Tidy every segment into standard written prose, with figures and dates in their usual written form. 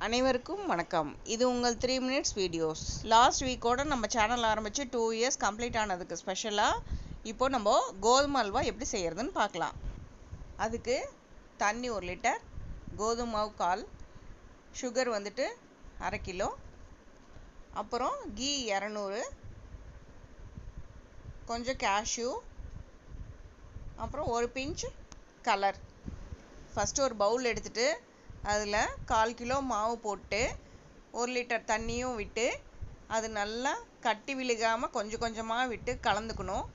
அனைவருக்கும் வணக்கம். இது உங்கள் 3 minutes வீடியோஸ். லாஸ்ட் வீக்கோட நம்ம சேனல் ஆரம்பித்து 2 years கம்ப்ளீட் ஆனதுக்கு ஸ்பெஷலாக இப்போ நம்ம கோதுமை அல்வா எப்படி செய்கிறதுன்னு பார்க்கலாம். அதுக்கு தண்ணி 1 லிட்டர், கோதுமை மாவு 1/4, சுகர் வந்துட்டு 1/2 கிலோ, அப்புறம் கீ 200, கொஞ்சம் கேஷ்யூ, அப்புறம் ஒரு பிஞ்ச் கலர். ஃபஸ்ட்டு ஒரு பவுல் எடுத்துகிட்டு அதில் 1/4 கிலோ மாவு போட்டு 1 லிட்டர் தண்ணியும் விட்டு அது நல்லா கட்டி விழுகாமல் கொஞ்சம் கொஞ்சமாக விட்டு கலந்துக்கணும்.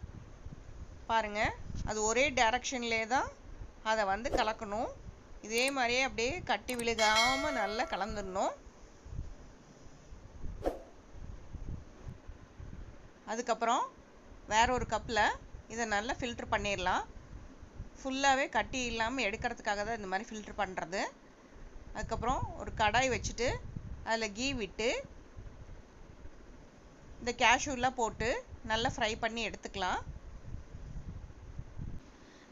பாருங்கள், அது ஒரே டைரக்ஷன்லேயே தான் அதை வந்து கலக்கணும். இதே மாதிரியே அப்படியே கட்டி விழுகாமல் நல்லா கலந்துடணும். அதுக்கப்புறம் வேற ஒரு கப்பில் இதை நல்லா ஃபில்ட்ரு பண்ணிடலாம். ஃபுல்லாகவே கட்டி இல்லாமல் எடுக்கிறதுக்காக தான் இந்த மாதிரி ஃபில்ட்ரு பண்ணுறது. அதுக்கப்புறம் ஒரு கடாய் வச்சுட்டு அதில் கீ விட்டு இந்த கேஷ்யூலாம் போட்டு நல்லா ஃப்ரை பண்ணி எடுத்துக்கலாம்.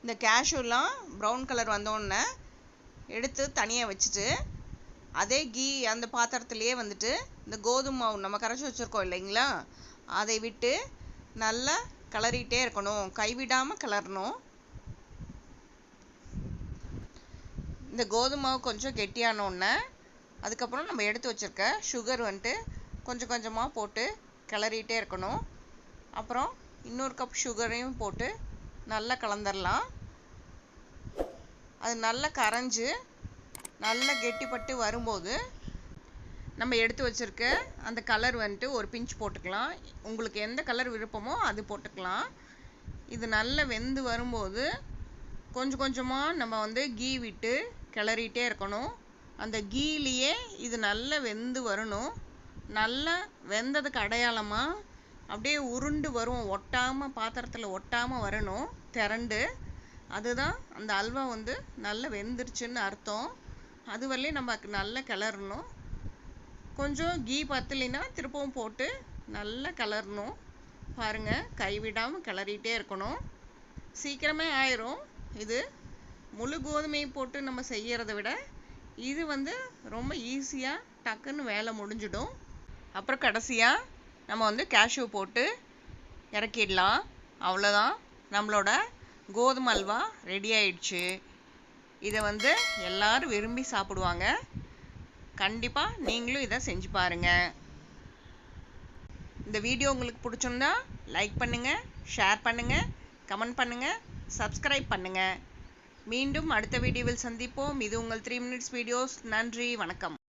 இந்த கேஷ்யூலாம் ப்ரௌன் கலர் வந்தோடனே எடுத்து தனியாக வச்சுட்டு அதே கீ அந்த பாத்திரத்துலேயே வந்துட்டு இந்த கோதுமை மாவு நம்ம கரைச்சி வச்சுருக்கோம் இல்லைங்களா, அதை விட்டு நல்லா கிளறிட்டே இருக்கணும், கைவிடாமல் கிளறணும். இந்த கோதுமை மாவு கொஞ்சம் கெட்டியானோடனே அதுக்கப்புறம் நம்ம எடுத்து வச்சுருக்க சுகர் வந்துட்டு கொஞ்சம் கொஞ்சமாக போட்டு கிளறிட்டே இருக்கணும். அப்புறம் இன்னொரு கப் சுகரையும் போட்டு நல்லா கலந்துடலாம். அது நல்லா கரைஞ்சி நல்லா கெட்டிப்பட்டு வரும்போது நம்ம எடுத்து வச்சுருக்க அந்த கலர் வந்துட்டு ஒரு பிஞ்ச் போட்டுக்கலாம். உங்களுக்கு எந்த கலர் விருப்பமோ அது போட்டுக்கலாம். இது நல்லா வெந்து வரும்போது கொஞ்சம் கொஞ்சமாக நம்ம வந்து கீ விட்டு கிளறிட்டே இருக்கணும். அந்த கீலேயே இது நல்லா வெந்து வரணும். நல்லா வெந்ததுக்கு அடையாளமாக அப்படியே உருண்டு வரும், ஒட்டாமல் பாத்திரத்தில் ஒட்டாமல் வரணும் திரண்டு. அதுதான் அந்த அல்வா வந்து நல்லா வெந்துருச்சுன்னு அர்த்தம். அது வரலையும் நம்ம நல்லா கிளறணும். கொஞ்சம் கீ பத்தலைன்னா திருப்பவும் போட்டு நல்லா கிளறணும். பாருங்கள், கைவிடாமல் கிளறிட்டே இருக்கணும். சீக்கிரமே ஆயிரும். இது முழு கோதுமையை போட்டு நம்ம செய்கிறத விட இது வந்து ரொம்ப ஈஸியாக டக்குன்னு வேலை முடிஞ்சிடும். அப்புறம் கடைசியாக நம்ம வந்து கேஷ்யூ போட்டு இறக்கிடலாம். அவ்வளோதான், நம்மளோட கோதுமை அல்வா ரெடி ஆயிடுச்சு. இதை வந்து எல்லாரும் விரும்பி சாப்பிடுவாங்க. கண்டிப்பாக நீங்களும் இதை செஞ்சு பாருங்கள். இந்த வீடியோ உங்களுக்கு பிடிச்சிருந்தா லைக் பண்ணுங்கள், ஷேர் பண்ணுங்கள், கமெண்ட் பண்ணுங்கள், சப்ஸ்கிரைப் பண்ணுங்கள். மீண்டும் அடுத்த வீடியோவில் சந்திப்போம். இது உங்கள் 3 minutes வீடியோஸ். நன்றி, வணக்கம்.